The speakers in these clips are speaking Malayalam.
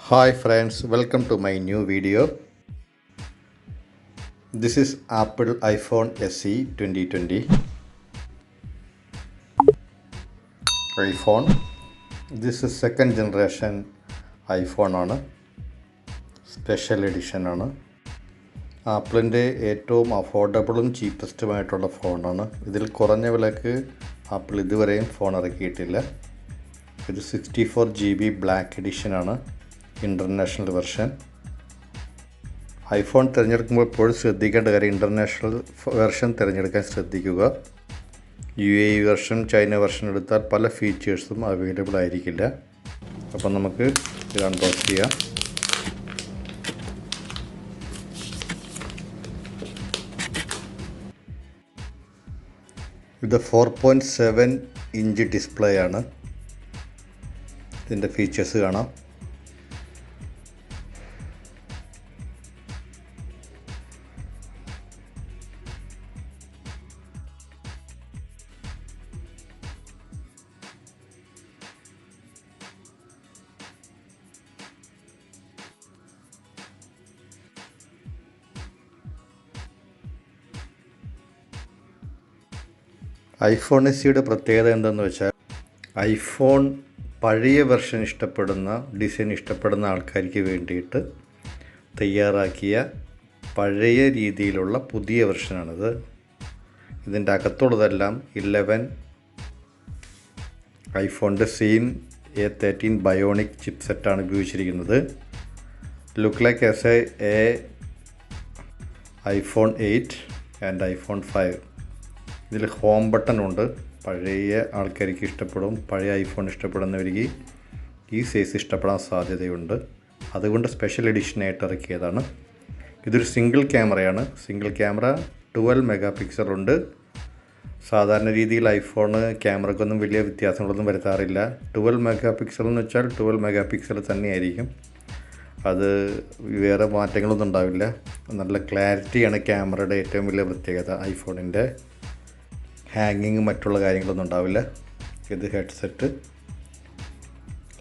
Hi friends, welcome to my new video. This is Apple iPhone SE 2020 iPhone. This is second generation iPhone ആണ്. സ്പെഷ്യൽ എഡിഷൻ ആണ്. ആപ്പിളിൻ്റെ ഏറ്റവും അഫോർഡബിളും ചീപ്പസ്റ്റുമായിട്ടുള്ള ഫോണാണ്. ഇതിൽ കുറഞ്ഞ വിലക്ക് ആപ്പിൾ ഇതുവരെയും ഫോൺ ഇറക്കിയിട്ടില്ല. ഇത് 64GB ബ്ലാക്ക് എഡിഷനാണ്, ഇൻ്റർനാഷണൽ വെർഷൻ. ഐഫോൺ തിരഞ്ഞെടുക്കുമ്പോൾ എപ്പോഴും ശ്രദ്ധിക്കേണ്ട കാര്യം ഇൻ്റർനാഷണൽ വെർഷൻ തിരഞ്ഞെടുക്കാൻ ശ്രദ്ധിക്കുക. UAE വെർഷൻ, ചൈന വെർഷൻ എടുത്താൽ പല ഫീച്ചേഴ്സും അവൈലബിൾ ആയിരിക്കില്ല. അപ്പം നമുക്ക് ഇത് അൺബോക്സ് ചെയ്യാം. ഇത് 4.7 ഇഞ്ച് ഡിസ്പ്ലേ ആണ്. ഇതിൻ്റെ ഫീച്ചേഴ്സ് കാണാം. ഐഫോൺ എസ്സിയുടെ പ്രത്യേകത എന്തെന്ന് വെച്ചാൽ, ഐഫോൺ പഴയ വെർഷൻ ഇഷ്ടപ്പെടുന്ന, ഡിസൈൻ ഇഷ്ടപ്പെടുന്ന ആൾക്കാർക്ക് വേണ്ടിയിട്ട് തയ്യാറാക്കിയ പഴയ രീതിയിലുള്ള പുതിയ വെർഷനാണിത്. ഇതിൻ്റെ അകത്തുള്ളതെല്ലാം 11 ഐഫോണിൻ്റെ സെയിം A13 ബയോണിക് ചിപ്പ് സെറ്റാണ് ഉപയോഗിച്ചിരിക്കുന്നത്. Look like as A iPhone 8 and iPhone 5. ഇതിൽ ഹോം ബട്ടൺ ഉണ്ട്. പഴയ ആൾക്കാർക്ക് ഇഷ്ടപ്പെടും. പഴയ ഐഫോൺ ഇഷ്ടപ്പെടുന്നവർക്ക് ഈ സൈസ് ഇഷ്ടപ്പെടാൻ സാധ്യതയുണ്ട്. അതുകൊണ്ട് സ്പെഷ്യൽ എഡിഷനായിട്ട് ഇറക്കിയതാണ്. ഇതൊരു സിംഗിൾ ക്യാമറയാണ്. സിംഗിൾ ക്യാമറ 12 മെഗാ പിക്സൽ ഉണ്ട്. സാധാരണ രീതിയിൽ ഐഫോൺ ക്യാമറയ്ക്കൊന്നും വലിയ വ്യത്യാസങ്ങളൊന്നും വരുത്താറില്ല. 12 മെഗാ പിക്സൽ എന്ന് വെച്ചാൽ 12 മെഗാ പിക്സൽ തന്നെയായിരിക്കും. അത് വേറെ മാറ്റങ്ങളൊന്നും ഉണ്ടാവില്ല. നല്ല ക്ലാരിറ്റിയാണ് ക്യാമറയുടെ ഏറ്റവും വലിയ പ്രത്യേകത. ഐഫോണിൻ്റെ ഹാങ്ങിങ് മറ്റുള്ള കാര്യങ്ങളൊന്നും ഉണ്ടാവില്ല. ഇത് ഹെഡ്സെറ്റ്,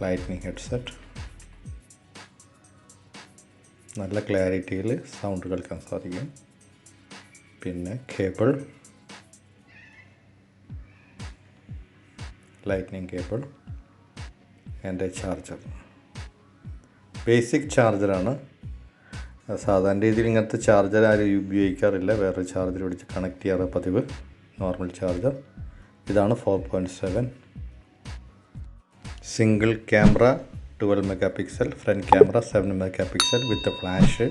ലൈറ്റ്നിങ് ഹെഡ്സെറ്റ്. നല്ല ക്ലാരിറ്റിയിൽ സൗണ്ട് കേൾക്കാൻ സാധിക്കും. പിന്നെ cable, lightning cable and charger. Basic ചാർജറാണ്. സാധാരണ രീതിയിൽ ഇങ്ങനത്തെ ചാർജർ ആരും ഉപയോഗിക്കാറില്ല. വേറൊരു ചാർജർ പിടിച്ച് കണക്ട് ചെയ്യാറ് പതിവ്. Normal charger. ഇതാണ് 4.7. Single camera 12 megapixel, front camera 7 megapixel with flash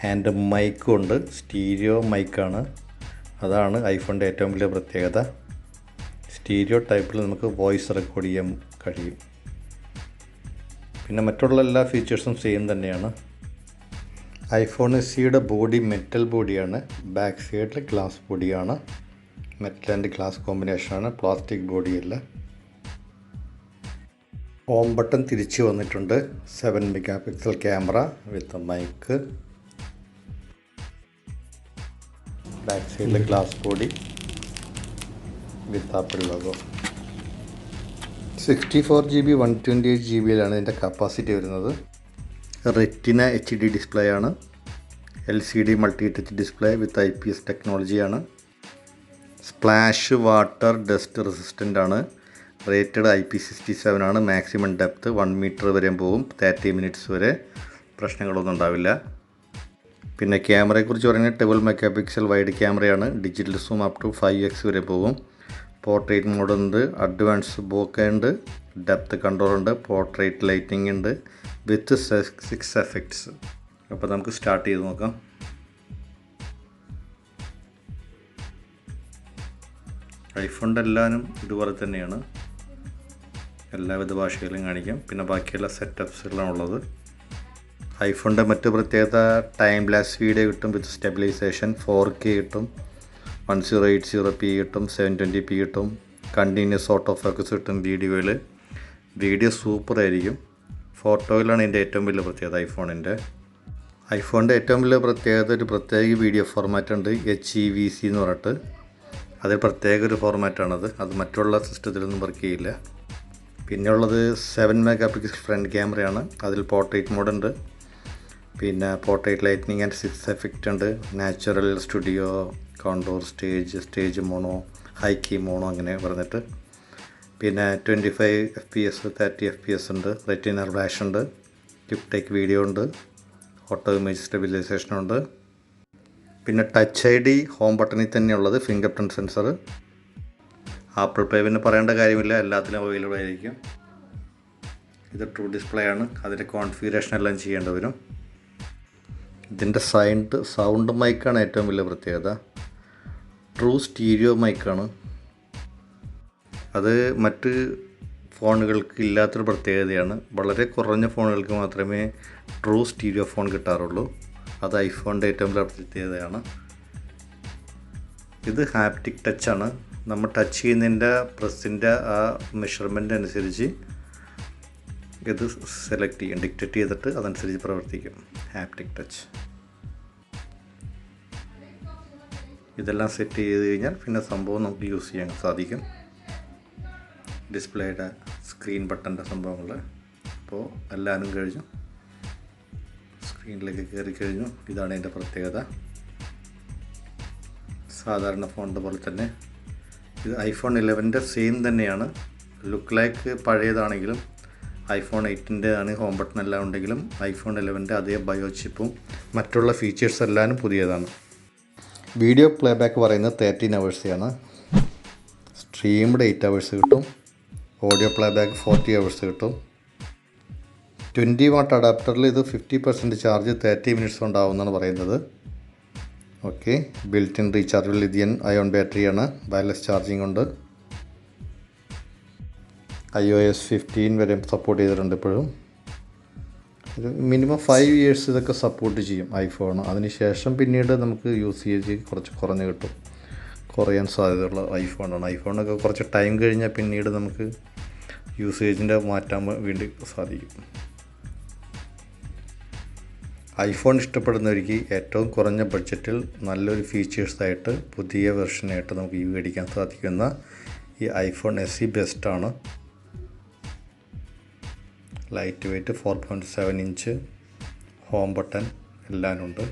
and മൈക്കും ഉണ്ട്. സ്റ്റീരിയോ മൈക്കാണ്. അതാണ് ഐഫോണിൻ്റെ ഏറ്റവും വലിയ പ്രത്യേകത. സ്റ്റീരിയോ ടൈപ്പിൽ നമുക്ക് വോയിസ് റെക്കോർഡ് ചെയ്യാൻ കഴിയും. പിന്നെ മറ്റുള്ള എല്ലാ ഫീച്ചേഴ്സും സെയിം തന്നെയാണ്. ഐഫോൺ എസ്സിയുടെ ബോഡി മെറ്റൽ ബോഡിയാണ്. ബാക്ക് സൈഡിൽ ഗ്ലാസ് ബോഡിയാണ്. മെറ്റൽ ആൻഡ് ഗ്ലാസ് കോമ്പിനേഷനാണ്, പ്ലാസ്റ്റിക് ബോഡിയല്ല. ഹോം ബട്ടൺ തിരിച്ചു വന്നിട്ടുണ്ട്. 7 megapixel camera with mic. Back സൈഡിൽ glass body with Apple logo. 64GB 128GB ഇതിൻ്റെ കപ്പാസിറ്റി വരുന്നത്. റെറ്റിന HD ഡിസ്പ്ലേ ആണ്. LCD multi touch display with IPS ടെക്നോളജിയാണ്. സ്പ്ലാഷ് വാട്ടർ ഡസ്റ്റ് റെസിസ്റ്റൻ്റ് ആണ്. റേറ്റഡ് IP67 ആണ്. മാക്സിമം ഡെപ്ത്ത് 1 മീറ്റർ വരെ പോകും. 30 മിനിറ്റ്സ് വരെ പ്രശ്നങ്ങളൊന്നും ഉണ്ടാവില്ല. പിന്നെ ക്യാമറയെക്കുറിച്ച് പറഞ്ഞാൽ 12 മെഗാ പിക്സൽ വൈഡ് ക്യാമറയാണ്. Digital zoom up to 5x വരെ പോകും. പോർട്രേറ്റ് മോഡ് ഉണ്ട്, അഡ്വാൻസ് ബോക്കെ ഉണ്ട്, ഡെപ്ത്ത് കൺട്രോൾ ഉണ്ട്, പോർട്രേറ്റ് ലൈറ്റിംഗ് ഉണ്ട് വിത്ത് 6 എഫക്ട്സ്. അപ്പോൾ നമുക്ക് സ്റ്റാർട്ട് ചെയ്ത് നോക്കാം. ഐഫോണിൻ്റെ എല്ലാവരും ഇതുപോലെ തന്നെയാണ്. എല്ലാവിധ ഭാഷയിലും കാണിക്കാം. പിന്നെ ബാക്കിയുള്ള സെറ്റപ്സുകളാണ് ഉള്ളത്. ഐഫോണിൻ്റെ മറ്റു പ്രത്യേകത ടൈം ലാപ്സ് വീഡിയോ കിട്ടും വിത്ത് സ്റ്റെബിലൈസേഷൻ. 4K കിട്ടും, 1080p കിട്ടും, 720p കിട്ടും. കണ്ടിന്യൂസ് ഓട്ടോ ഫോക്കസ് കിട്ടും വീഡിയോയിൽ. വീഡിയോ സൂപ്പർ ആയിരിക്കും. ഫോട്ടോയിലാണ് ഇതിൻ്റെ ഏറ്റവും വലിയ പ്രത്യേകത ഐഫോണിൻ്റെ ഏറ്റവും വലിയ പ്രത്യേകത ഒരു പ്രത്യേക വീഡിയോ ഫോർമാറ്റ് ഉണ്ട്, HEVC എന്ന് പറഞ്ഞിട്ട്. അതിൽ പ്രത്യേക ഒരു ഫോർമാറ്റാണത്. അത് മറ്റുള്ള സിസ്റ്റത്തിലൊന്നും വർക്ക് ചെയ്യില്ല. പിന്നെയുള്ളത് 7 മെഗാ പിക്സൽ ഫ്രണ്ട് ക്യാമറയാണ്. അതിൽ പോർട്രേറ്റ് മോഡ് ഉണ്ട്, പിന്നെ portrait lighting and six effect ഉണ്ട്, natural, studio, contour, stage mono, high key mono അങ്ങനെ പറഞ്ഞിട്ട്. പിന്നെ 25 FPS 30 FPS ഉണ്ട്, റെറ്റിന ഫ്ലാഷ് ഉണ്ട്, ക്വിക്ക് ടേക്ക് വീഡിയോ ഉണ്ട്, ഓട്ടോ ഇമേജ് സ്റ്റെബിലൈസേഷൻ ഉണ്ട്. പിന്നെ ടച്ച് ID ഹോം ബട്ടണിൽ തന്നെയുള്ളത്, fingerprint sensor. Apple Pay പിന്നെ പറയേണ്ട കാര്യമില്ല, എല്ലാത്തിലും അവൈലബിൾ ആയിരിക്കും. ഇത് ട്രൂ ഡിസ്പ്ലേ ആണ്, അതിൻ്റെ കോൺഫിഗറേഷൻ എല്ലാം ചെയ്യേണ്ടി വരും. ഇതിൻ്റെ സൗണ്ട് മൈക്കാണ് ഏറ്റവും വലിയ പ്രത്യേകത. ട്രൂ സ്റ്റീരിയോ മൈക്കാണ്. അത് മറ്റ് ഫോണുകൾക്ക് ഇല്ലാത്തൊരു പ്രത്യേകതയാണ്. വളരെ കുറഞ്ഞ ഫോണുകൾക്ക് മാത്രമേ ട്രൂ സ്റ്റീരിയോ ഫോൺ കിട്ടാറുള്ളൂ. അത് ഐഫോണിൻ്റെ ഏറ്റവും വലിയ പ്രത്യേകതയാണ്. ഇത് ഹാപ്റ്റിക് ടച്ചാണ്. നമ്മൾ ടച്ച് ചെയ്യുന്നതിൻ്റെ പ്രസ്സിൻ്റെ ആ മെഷർമെൻ്റ് അനുസരിച്ച് ഇത് സെലക്ട് ചെയ്യും, ഡിക്റ്റേറ്റ് ചെയ്തിട്ട് അതനുസരിച്ച് പ്രവർത്തിക്കും. Haptic touch. ഇതെല്ലാം സെറ്റ് ചെയ്ത് കഴിഞ്ഞാൽ പിന്നെ സംഭവം നമുക്ക് യൂസ് ചെയ്യാൻ സാധിക്കും. ഡിസ്പ്ലേയുടെ സ്ക്രീൻ ബട്ടൻ്റെ സംഭവങ്ങൾ. അപ്പോൾ എല്ലാവരും കഴിഞ്ഞു, സ്ക്രീനിലേക്ക് കയറി കഴിഞ്ഞു. ഇതാണ് ഇതിൻ്റെ പ്രത്യേകത. സാധാരണ ഫോണിൻ്റെ പോലെ തന്നെ ഇത് iPhone 11 സെയിം തന്നെയാണ്. ലുക്ക് ലൈക്ക് പഴയതാണെങ്കിലും iPhone 8 ആണ് ഹോം ബട്ടൺ എല്ലാം ഉണ്ടെങ്കിലും iPhone 11 അതേ ബയോ ചിപ്പും മറ്റുള്ള ഫീച്ചേഴ്സ് എല്ലാം പുതിയതാണ്. വീഡിയോ പ്ലേബാക്ക് പറയുന്നത് 13 ഹവേഴ്സാണ്. സ്ട്രീംഡ് 8 ഹവേഴ്സ് കിട്ടും. ഓഡിയോ പ്ലേബാക്ക് 40 ഹവേഴ്സ് കിട്ടും. 20 വാട്ട് അഡാപ്റ്ററിൽ ഇത് 50% ചാർജ് 30 മിനിറ്റ്സ് കൊണ്ടാവുമെന്നാണ് പറയുന്നത്. Okay. Built in rechargeable lithium ion ബാറ്ററിയാണ്. വയർലെസ് ചാർജിങ് ഉണ്ട്. iOS 15 വരെ സപ്പോർട്ട് ചെയ്തിട്ടുണ്ട്. ഇപ്പോഴും ഇത് മിനിമം 5 ഇയേഴ്സ് ഇതൊക്കെ സപ്പോർട്ട് ചെയ്യും ഐഫോൺ. അതിനുശേഷം പിന്നീട് നമുക്ക് യൂസേജ് കുറച്ച് കുറഞ്ഞ് കിട്ടും, കുറയാൻ സാധ്യതയുള്ള ഐഫോണാണ്. ഐഫോണൊക്കെ കുറച്ച് ടൈം കഴിഞ്ഞാൽ പിന്നീട് നമുക്ക് യൂസേജിൻ്റെ മാറ്റാൻ വേണ്ടി സാധിക്കും. ഐഫോൺ ഇഷ്ടപ്പെടുന്നവർക്ക് ഏറ്റവും കുറഞ്ഞ ബഡ്ജറ്റിൽ നല്ലൊരു ഫീച്ചേഴ്സായിട്ട് പുതിയ വെർഷനായിട്ട് നമുക്ക് മേടിക്കാൻ സാധിക്കുന്ന ഈ iPhone SE ബെസ്റ്റാണ്. Light weight 4.7 inch home button എല്ലാം ഉണ്ട്.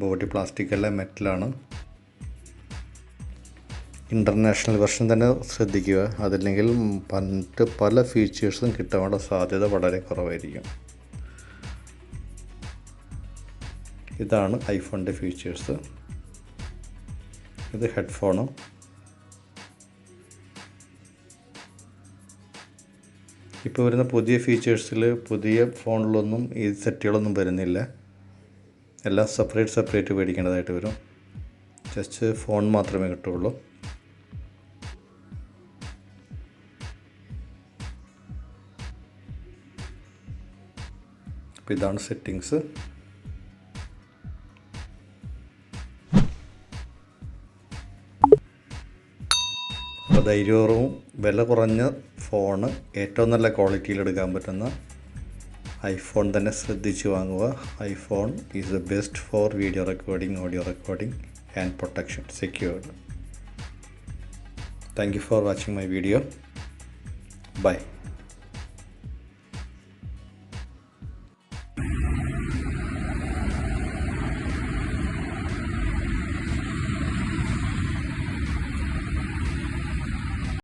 ബോഡി പ്ലാസ്റ്റിക് അല്ല, മെറ്റലാണ്. ഇൻ്റർനാഷണൽ വെർഷൻ തന്നെ ശ്രദ്ധിക്കുക, അതല്ലെങ്കിൽ മറ്റ് പല ഫീച്ചേഴ്സും കിട്ടാനുള്ള സാധ്യത വളരെ കുറവായിരിക്കും. ഇതാണ് ഐഫോണിൻ്റെ ഫീച്ചേഴ്സ്. ഇത് ഹെഡ്ഫോണ്. ഇപ്പോൾ വരുന്ന പുതിയ ഫീച്ചേഴ്സിൽ പുതിയ ഫോണിലൊന്നും ഈ സെറ്റുകളൊന്നും വരുന്നില്ല. എല്ലാം സെപ്പറേറ്റ് മേടിക്കേണ്ടതായിട്ട് വരും. ജസ്റ്റ് ഫോൺ മാത്രമേ കിട്ടുള്ളൂ. അപ്പോൾ ഇതാണ് സെറ്റിങ്സ്. അപ്പോൾ ധൈര്യപൂർവ്വം വില കുറഞ്ഞ ഫോണ് ഏറ്റവും നല്ല ക്വാളിറ്റിയിൽ എടുക്കാൻ പറ്റുന്ന ഐഫോൺ തന്നെ ശ്രദ്ധിച്ച് വാങ്ങുക. IPhone is the best for video recording, audio recording and protection secured. Thank you for watching my video. By.